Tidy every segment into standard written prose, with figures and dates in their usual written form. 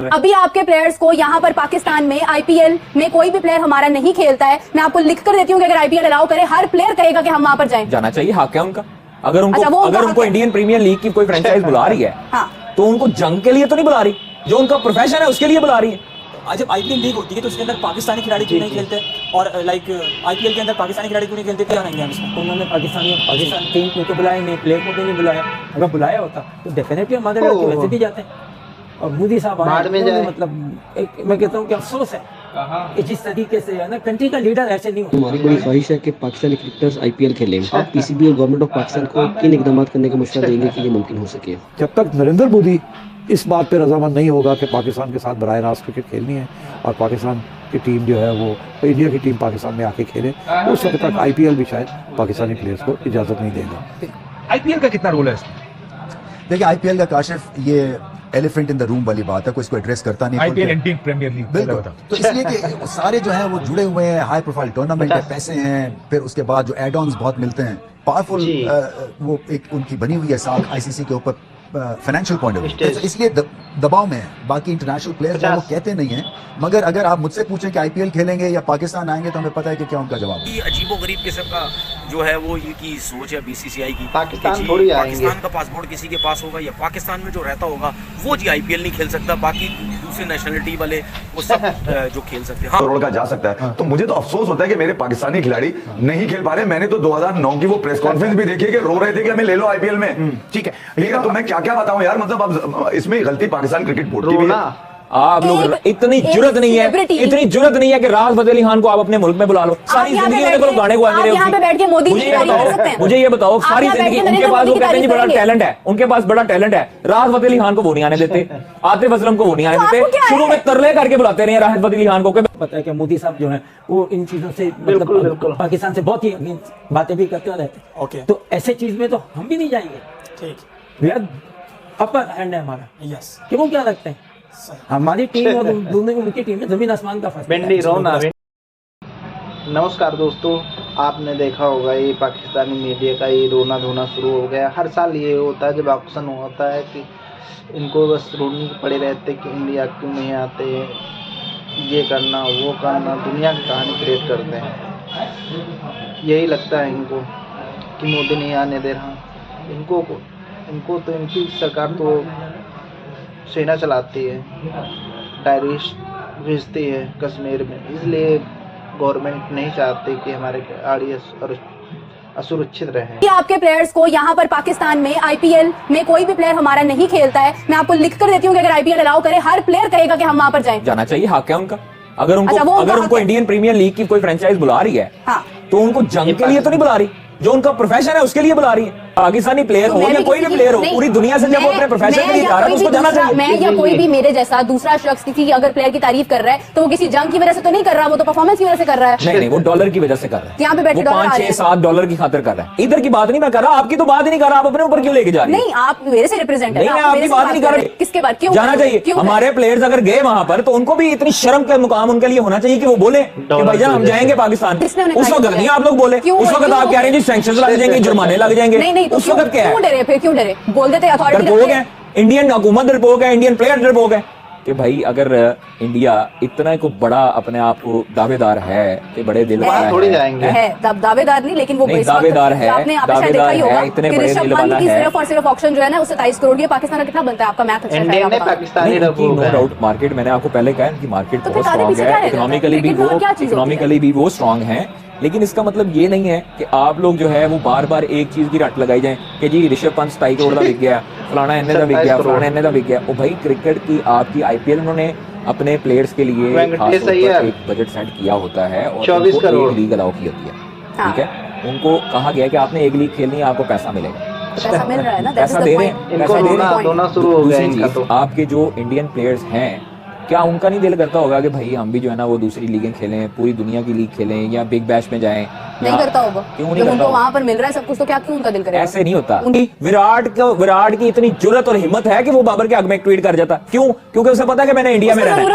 अभी आपके प्लेयर्स को यहाँ पर पाकिस्तान में आईपीएल में कोई भी प्लेयर हमारा नहीं खेलता है, मैं आपको लिख कर देती हूँ कि अगर आईपीएल अलाउ करे हर प्लेयर कहेगा कि हम वहाँ पर जाएं। जाना चाहिए, हक है उनका। अगर उनको इंडियन प्रीमियर लीग की कोई फ्रेंचाइज बुला रही है तो उनको जंग के लिए तो नहीं बुला रही, जो उनका प्रोफेशन है उसके लिए बुला रही है। आज जब आईपीएल लीग होती है तो उसके अंदर पाकिस्तानी खिलाड़ी क्यों नहीं खेलते, और लाइक आईपीएल के अंदर पाकिस्तानी खिलाड़ी क्यों नहीं खेलते, क्या रहेंगे हम इसमें? उन्होंने पाकिस्तान टीम को तो बुलाया नहीं, प्लेयर को भी नहीं बुलाया। अगर बुलाया होता तो डेफिनेटली हमारे लड़के वैसे भी जाते। और मोदी साहब मतलब मैं कहता हूँ कि अफसोस है कि जिस तरीके से है ना कंट्री का लीडर ऐसे नहीं होता। हमारी बड़ी ख्वाहिश है कि पाकिस्तानी क्रिकेटर्स आईपीएल खेलें। आप पीसीबी और गवर्नमेंट ऑफ पाकिस्तान को किन इकदाम करने का मशवरा देंगे कि ये मुमकिन हो सके? जब तक नरेंद्र मोदी इस बात पे रजामंद नहीं होगा कि पाकिस्तान के साथ बराह रास्त क्रिकेट खेलनी है और पाकिस्तान की टीम जो है वो इंडिया की टीम पाकिस्तान में आके खेले, उस वक्त तक आईपीएल भी शायद पाकिस्तानी प्लेयर्स को इजाज़त नहीं देगा। आईपीएल का कितना रोल है इसमें? देखिए आईपीएल का काशिफ ये एलिफेंट इन द रूम वाली बात है, कोई इसको एड्रेस करता नहीं। आईपीएल इंडियन प्रीमियर लीग बिल्कुल, तो इसलिए कि सारे जो है वो जुड़े हुए हैं, हाई प्रोफाइल टूर्नामेंट है, पैसे हैं, फिर उसके बाद जो एड ऑन्स बहुत मिलते हैं, पावरफुल वो एक उनकी बनी हुई है साख आईसीसी के ऊपर फाइनेंशियल पॉइंट ऑफ व्यू, तो इसलिए दबाव में है। बाकी इंटरनेशनल प्लेयर्स वो कहते नहीं हैं, मगर अगर आप मुझसे पूछें कि आईपीएल खेलेंगे या पाकिस्तान आएंगे तो हमें पता है कि क्या उनका जवाब है। अजीबोगरीब किस्म का जो है वो ये की सोच है बीसीसीआई की, पाकिस्तान थोड़ी आएंगे, पाकिस्तान का पासपोर्ट किसी के पास होगा या पाकिस्तान में जो रहता होगा वो जी आईपीएल नहीं खेल सकता, बाकी दूसरे नेशनलिटी वाले वो सब जो खेल सकते हैं। करोड़ का जा सकता है। तो मुझे तो अफसोस होता है कि मेरे पाकिस्तानी खिलाड़ी नहीं खेल पा रहे। मैंने तो 2009 की वो प्रेस कॉन्फ्रेंस भी देखी कि रो रहे थे कि हमें ले लो आईपीएल में। ठीक है, तो मैं क्या क्या बताऊं यार, मतलब अब इसमें गलती पाकिस्तान क्रिकेट बोर्ड की भी है। आप लोग इतनी जुर्रत नहीं है कि राहत फतेह अली खान को आप अपने मुल्क में बुला लो। सारी जिंदगी उन्हें को गाने गुआ रहे। मुझे ये बताओ सारी जिंदगी उनके पास वो कहते हैं बड़ा टैलेंट है, उनके पास बड़ा टैलेंट है। राहत फतेह अली खान को वो नहीं आने देते, आतिफ असलम को वो नहीं आने देते, शुरू में तरले करके बुलाते रहे राहत फतेह अली खान को। पता है कि मोदी साहब जो है वो इन चीजों से मतलब पाकिस्तान से बहुत ही बातें भी करते रहते, तो ऐसे चीज में तो हम भी नहीं जाएंगे। ठीक, अपर हैंड है हमारा। यस, क्यों क्या लगता है हमारी टीम और दोनों उनकी टीम में जमीन आसमान का फर्क है। नमस्कार दोस्तों, आपने देखा होगा ये पाकिस्तानी मीडिया का ये रोना धोना शुरू हो गया। हर साल ये होता है जब ऑक्शन होता है कि इनको बस रोने पड़े रहते कि इंडिया क्यों नहीं आते, ये करना वो करना, दुनिया की कहानी क्रिएट करते हैं। यही लगता है इनको कि मोदी नहीं आने दे रहा। इनको तो इनकी सरकार तो सेना चलाती है, टेररिस्ट भेजती है कश्मीर में, इसलिए गवर्नमेंट नहीं चाहती कि हमारे आरडीएस और असुरक्षित रहे। आपके प्लेयर्स को यहाँ पर पाकिस्तान में आईपीएल में कोई भी प्लेयर हमारा नहीं खेलता है, मैं आपको लिख कर देती हूँ कि अगर आईपीएल अलाउ करे हर प्लेयर कहेगा कि हम वहाँ पर जाएं। जाना चाहिए, हक है उनका। अगर उनको इंडियन प्रीमियर लीग की कोई फ्रेंचाइज बुला रही है तो उनको जंग के लिए तो नहीं बुला रही, जो उनका प्रोफेशन है उसके लिए बुला रही है। पाकिस्तानी प्लेयर हो या कोई भी प्लेयर हो, पूरी दुनिया से जब वो अपने प्रोफेशन के लिए जा रहा है तो उसको जाना चाहिए। मैं या कोई भी मेरे जैसा दूसरा शख्स किसी अगर प्लेयर की तारीफ कर रहा है तो वो किसी जंग की वजह से तो नहीं कर रहा, वो तो परफॉर्मेंस की वजह से कर रहा है। नहीं, वो डॉलर की वजह से कर रहा है। यहाँ पे बैठे $5-6-7 की खातिर कर रहा है। इधर की बात नहीं मैं कर रहा, आपकी तो बात ही नहीं कर रहा, आप अपने ऊपर क्यों लेके जा रहे हैं? नहीं, आप मेरे से रिप्रेजेंट है। नहीं, आपकी बात नहीं कर रहे। किसके बात क्यों जाना चाहिए? हमारे प्लेयर्स अगर गए वहां पर तो उनको भी इतनी शर्म का मुकाम उनके लिए होना चाहिए कि वो बोले कि भाईजान हम जाएंगे पाकिस्तान। उस वक्त नहीं आप लोग बोले, उस वक्त आप कह रहे हैं सैंक्शंस लग जाएंगे, जुर्माने लग जाएंगे। नहीं, उस वक्त क्या है? क्यों डरे? बोल देते अथॉरिटी डरपोक है, इंडियन हुकूमत डरपोक है, इंडियन प्लेयर डरपोक है कि भाई अगर इंडिया इतना को बड़ा अपने आप को दावेदार है कि बड़े दिल वाला थोड़ी जाएंगे है, दावेदार नहीं लेकिन वो दावेदार है, दावेदार है, इतने बड़े दिल वाला है। सिर्फ और सिर्फ ऑक्शन जो है ना उससे 27 करोड़ की पाकिस्तान का कितना बनता है आपका मैथ अच्छा है? पाकिस्तानी नो डाउट मार्केट, मैंने आपको पहले कहा कि मार्केट बहुत स्ट्रांग है, इकोनॉमिकली भी वो स्ट्रांग है, लेकिन इसका मतलब ये नहीं है कि आप लोग जो है वो बार बार एक चीज की रट लगाई जाए कि जी ऋषभ पंत 27 करोड़ का बिक गया, फलाना इन्ने का बिक गया, फलाना इन्ने का बिक गया। और भाई क्रिकेट की आपकी आईपीएल उन्होंने अपने प्लेयर्स के लिए खास तौर पर एक बजट सेट किया होता है और 24 करोड़ एक लीग अलाउ की होती है। ठीक है, उनको कहा गया कि आपने एक लीग खेलनी है, आपको पैसा मिलेगा, पैसा मिल रहा है ना, पैसा दे रहे हैं। आपके जो इंडियन प्लेयर्स हैं क्या उनका नहीं दिल करता होगा कि भाई हम भी जो है ना वो दूसरी लीगें खेलें, पूरी दुनिया की लीग खेलें या बिग बैश में जाएं नहीं करता होगा, क्यों नहीं जब करता उनको होगा? वहाँ पर मिल रहा है सब कुछ, तो क्या क्यों उनका दिल करेगा? ऐसे नहीं होता। विराट की इतनी जुर्रत और हिम्मत है कि वो बाबर के हक में एक ट्वीट कर जाता। क्यों? क्योंकि उसे पता है कि मैंने इंडिया में रहना है।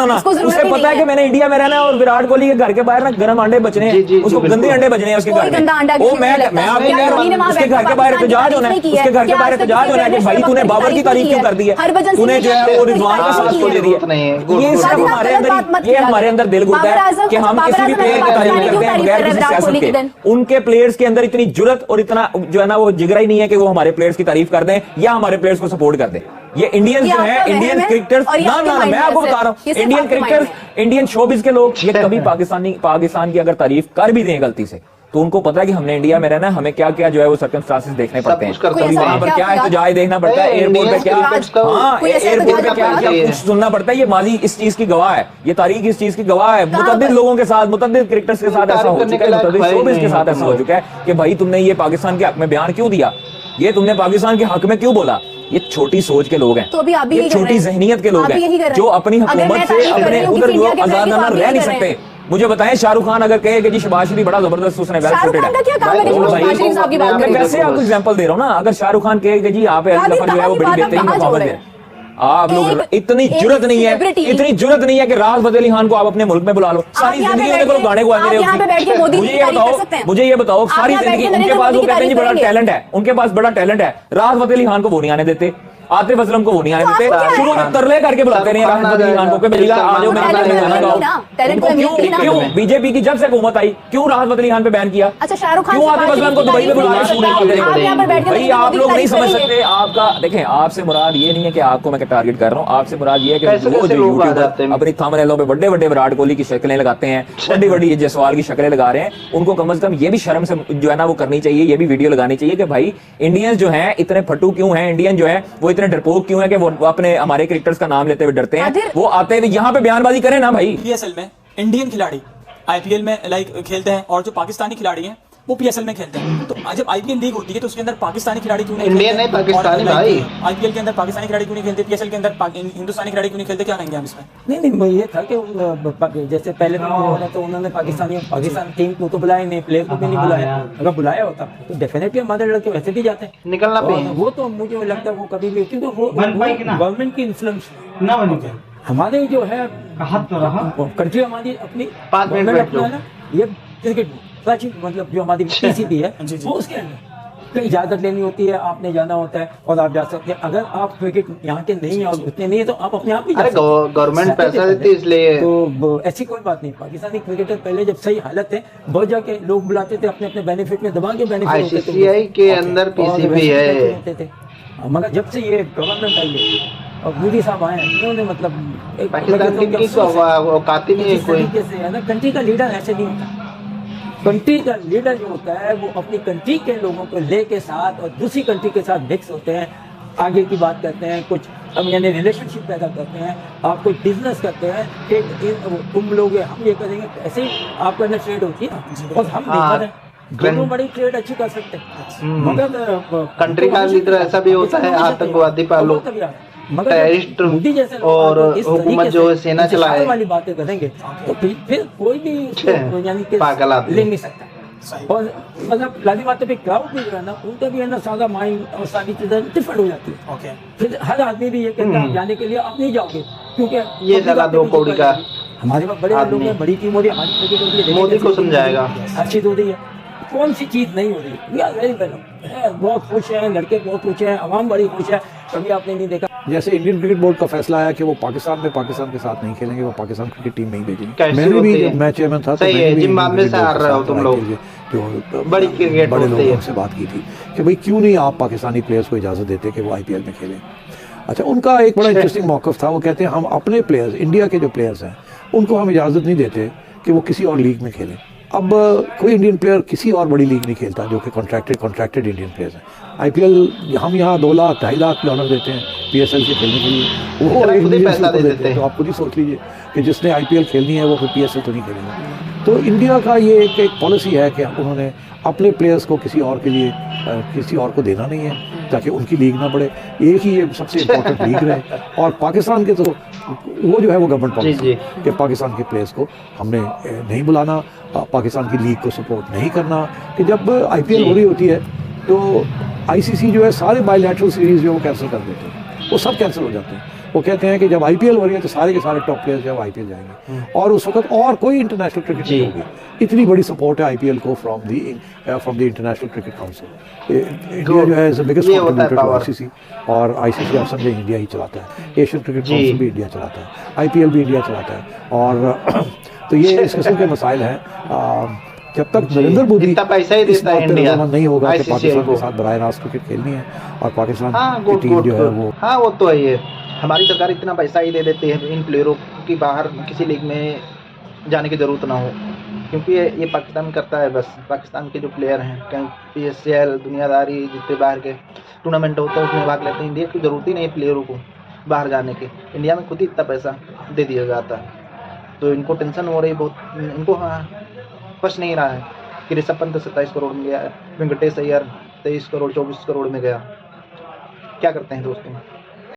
ना, उसे पता है कि मैंने इंडिया में रहना है और विराट कोहली के घर के बाहर ना गर्म अंडे बचने हैं, उसको गंदे अंडे बचने हैं उसके घर में। वो मैं आपको कह रहा हूँ, उसके घर के बाहर एहतजाज होना है, उसके घर के बाहर एहतजाज होना है कि भाई तूने बाबर की तारीफ क्यों कर दी है, तूने जो है वो रिजवान का साथ क्यों दे दिया। ये सब हमारे अंदर दिल घुटता है कि हम किसी भी प्लेयर की तारीफ करते हैं बगैर किसी सियासत के। उनके प्लेयर्स के अंदर इतनी जुर्रत और इतना जो है ना वो जिगरा ही नहीं है कि वो हमारे प्लेयर्स की तारीफ कर दें या हमारे प्लेयर्स को सपोर्ट कर दें। ये इंडियंस जो है, इंडियन क्रिकेटर्स, ना मैं आपको बता रहा हूँ, इंडियन क्रिकेटर्स, इंडियन शोबिज के लोग ये कभी पाकिस्तान की अगर तारीफ कर भी दें गलती से, तो उनको पता है कि हमने इंडिया में रहना है, हमें क्या क्या जो है वो सर्कमस्टांसेस देखने पड़ते हैं, कभी वहां पर क्या एहतजाज देखना पड़ता है, एयरपोर्ट पे क्या, हाँ एयरपोर्ट पे क्या क्या कुछ सुनना पड़ता है। ये माजी इस चीज की गवाह है, ये तारीख इस चीज की गवाह है। मुतअद्दिद लोगों के साथ, मुतअद्दिद क्रिकेटर्स के साथ ऐसा हो चुका है, मुतअद्दिद शोबिज के साथ ऐसा हो चुका है कि भाई तुमने ये पाकिस्तान के हक में बयान क्यों दिया, ये तुमने पाकिस्तान के हक में क्यों बोला। ये छोटी सोच के लोग हैं, तो अभी आप भी ये छोटी जहनियत के लोग हैं जो अपनी हुकूमत से अपने उधर आजादाना रह नहीं सकते। मुझे बताएं, शाहरुख खान अगर कहे कि जी शहबाज शरीफ बड़ा जबरदस्त उसने वेल फुटेड है, वैसे आपको एग्जांपल दे रहा हूं ना। अगर शाहरुख खान कहे कि जी आप जो है वो बड़ी बेहतरीन परफॉर्मेंस है, आप लोग इतनी जुर्रत नहीं है कि राहत फतेह अली खान को आप अपने मुल्क में बुला लो। सारी जिंदगी उन्हें को गाने गुआते रहे। मुझे ये बताओ सारी जिंदगी उनके पास वो कहते हैं जी बड़ा टैलेंट है, उनके पास बड़ा टैलेंट है। राहत फतेह अली खान को वो नहीं आने देते, आतिफ असलम को वो नहीं आने देते, शुरू में तरले करके बुलाते रहे राहत फतेह अली खान को कि मिलेगा आ जाओ मेरे गाना गाओ। क्यों बीजेपी की जब से हुकूमत आई क्यों राहत फतेह अली खान पे बैन किया? अच्छा शाहरुख खान क्यों आतिफ असलम को दुबई में बुलाया? भाई आप लोग नहीं समझ सकते। आपका देखें, आपसे मुराद ये नहीं है कि आपको मैं टारगेट कर रहा हूँ, आपसे मुराद ये है कि वो जो यूट्यूबर अपनी थंबनेलों पे बड़े बड़े विराट कोहली की शक्लें लगाते हैं, बड़ी बड़ी जयसवाल की शक्लें लगा रहे हैं, उनको कम से कम ये भी शर्म से जो है ना वो करनी चाहिए, ये भी वीडियो लगानी चाहिए कि भाई इंडियंस जो है इतने फटू क्यों हैं, इंडियन जो है वो इतने डरपोक क्यों है कि वो अपने हमारे क्रिकेटर्स का नाम लेते हुए डरते हैं। वो आते हुए यहाँ पे बयानबाजी करें ना भाई। पीएसएल में इंडियन खिलाड़ी आईपीएल में खेलते हैं और जो पाकिस्तानी खिलाड़ी हैं वो पीएसएल में खेलते हैं। तो जब आईपीएल लीग होती है तो उसके अंदर पाकिस्तानी खिलाड़ी क्यों नहीं इंडियन नहीं पाकिस्तानी भाई, आईपीएल के अंदर पाकिस्तानी खिलाड़ी क्यों नहीं खेलते, पीएसएल के अंदर हिंदुस्तानी खिलाड़ी क्यों नहीं खेलते, क्या कहेंगे हम इसमें? नहीं ये था कि जैसे पहले तो उन्होंने पाकिस्तान टीम को तो बुलाया नहीं, प्लेयर को भी नहीं बुलाया। अगर बुलाया होता तो डेफिनेटली हमारे लड़के वैसे भी जाते हैं निकलना पे। वो तो मुझे लगता है वो कभी भी, क्योंकि वो गवर्नमेंट की इन्फ्लुएंस ना बनी। हमारे जो है कंट्री हमारी अपनी 5 मिनट बैठ लो, ये क्रिकेट मतलब जो हमारी पीसीबी है वो उसके अंदर कहीं इजाजत लेनी होती है, आपने जाना होता है और आप जा सकते हैं। अगर आप क्रिकेट यहाँ के नहीं है और उतने नहीं है तो आप अपने आप ही जा सकते हैं। गवर्नमेंट पैसा देती है इसलिए तो ऐसी कोई बात नहीं। पाकिस्तानी क्रिकेटर पहले जब सही हालत है बहुत जाके लोग बुलाते थे अपने अपने बेनिफिट में, दबा के बेनिफिट आईसीसीआई के अंदर पीसीबी है, मगर जब से ये गवर्नमेंट आई है और मोदी साहब आए हैं इन्होंने मतलब पाकिस्तान की औकात ही नहीं है कोई। तरीके से ना कंट्री का लीडर ऐसे नहीं होता। कंट्री का लीडर जो होता है वो अपनी कंट्री के लोगों को ले के साथ और दूसरी कंट्री के साथ मिक्स होते हैं, आगे की बात करते हैं, कुछ यानी रिलेशनशिप पैदा करते हैं, आप कोई बिजनेस करते हैं कि तुम लोग हम ये करेंगे, ऐसे ही आपके अंदर ट्रेड होती है और हम नहीं करें, दोनों बड़ी ट्रेड अच्छी कर सकते हैं। मगर कंट्री का लीडर ऐसा भी होता है आतंकवादी पालो टेररिस्ट और हुकूमत जो सेना चलाए वाली बातें करेंगे तो फिर कोई भी यानी कि ले नहीं सकता। और मतलब लादी बातों पे क्राउड भी जो है ना उनका भी है ना सादा माइंड और सारी चीजें डिफरेंट हो जाती है। फिर हर आदमी भी ये कहता है जाने के लिए आप नहीं जाओगे क्योंकि ये सलाह दो कौड़ी का हमारे पास बड़े लोग हैं, बड़ी टीम हो रही है, हमारी मोदी को समझाएगा अच्छी हो रही है, कौन सी चीज नहीं हो रही है। वेरी वेल बहुत खुश हैं लड़के, बहुत खुश हैं, आवाम बड़ी खुश है। कभी आपने नहीं देखा जैसे इंडियन क्रिकेट बोर्ड का फैसला आया कि वो पाकिस्तान के साथ नहीं खेलेंगे, वो पाकिस्तान क्रिकेट टीम नहीं भेजेंगे। मैंने भी जब मैं चेयरमैन था तो जिम्बाब्वे से आ रहे हो तुम लोग, जो बड़ी क्रिकेट बड़े लोगों से बात की थी कि भाई क्यों नहीं आप पाकिस्तानी प्लेयर्स को इजाज़त देते कि वो आईपीएल में खेलें। अच्छा, उनका एक बड़ा इंटरेस्टिंग मौक़िफ़ था। वो कहते हैं हम अपने प्लेयर्स, इंडिया के जो प्लेयर्स हैं उनको हम इजाज़त नहीं देते कि वो किसी और लीग में खेलें। अब कोई इंडियन प्लेयर किसी और बड़ी लीग नहीं खेलता जो कि कॉन्ट्रैक्टेड इंडियन प्लेयर्स हैं। आईपीएल हम यहाँ 2 लाख 2.5 लाख डॉलर देते हैं, PSL से खेलने के लिए, वो इतना 1 खुद ही मिलियन पैसा दे देते हैं। तो आप खुद ही सोच लीजिए कि जिसने IPL खेलनी है वो फिर PSL तो नहीं खेलेगा। तो इंडिया का ये एक पॉलिसी है कि उन्होंने अपने प्लेयर्स को किसी और के लिए किसी और को देना नहीं है ताकि उनकी लीग ना बढ़े, एक ही ये सबसे इम्पोर्टेंट लीग रहे। और पाकिस्तान के तो वो जो है वो गवर्नमेंट पॉलिसी कि पाकिस्तान के प्लेयर्स को हमने नहीं बुलाना, पाकिस्तान की लीग को सपोर्ट नहीं करना। कि जब IPL हो रही होती है तो ICC जो है सारे बायलैटरल सीरीज जो है वो कैंसिल कर देते हैं, वो सब कैंसिल हो जाते हैं। वो कहते हैं कि जब IPL हो रही है तो सारे के सारे टॉप प्लेयर्स जो है IPL जाएंगे, और उस वक्त और कोई इंटरनेशनल क्रिकेट नहीं होगी। इतनी बड़ी सपोर्ट है IPL को from the international cricket council. India जो है बिगेस्ट कंट्रीब्यूटर टू ICC, और ICC आप समझे इंडिया ही चलाता है, एशियन क्रिकेट काउंसिल भी इंडिया चलाता है, IPL भी इंडिया चलाता है। और तो ये इस किस्म के मसाइल हैं। जब तक नरेंद्र मोदी पैसा ही देता है इंडिया नहीं होगा कि पाकिस्तान के साथ बराह रास्त क्रिकेट खेलनी है, और पाकिस्तान की टीम जो है वो, हाँ वो तो है ही है। हमारी सरकार इतना पैसा ही दे देती है इन प्लेयरों की बाहर किसी लीग में जाने की ज़रूरत ना हो, क्योंकि ये पाकिस्तान करता है। बस पाकिस्तान के जो प्लेयर हैं कहीं PSL दुनियादारी जितने बाहर के टूर्नामेंट होते हैं उसमें भाग लेते हैं। इंडिया की ज़रूरत ही नहीं है प्लेयरों को बाहर जाने की, इंडिया में खुद ही इतना पैसा दे दिया जाता है। तो इनको टेंशन हो रही बहुत, इनको हाँ पच नहीं रहा है कि ऋषभ पंत 27 करोड़ में गया है, वेंकटेश अय्यर 23 करोड़ 24 करोड़ में गया। क्या करते हैं दोस्तों।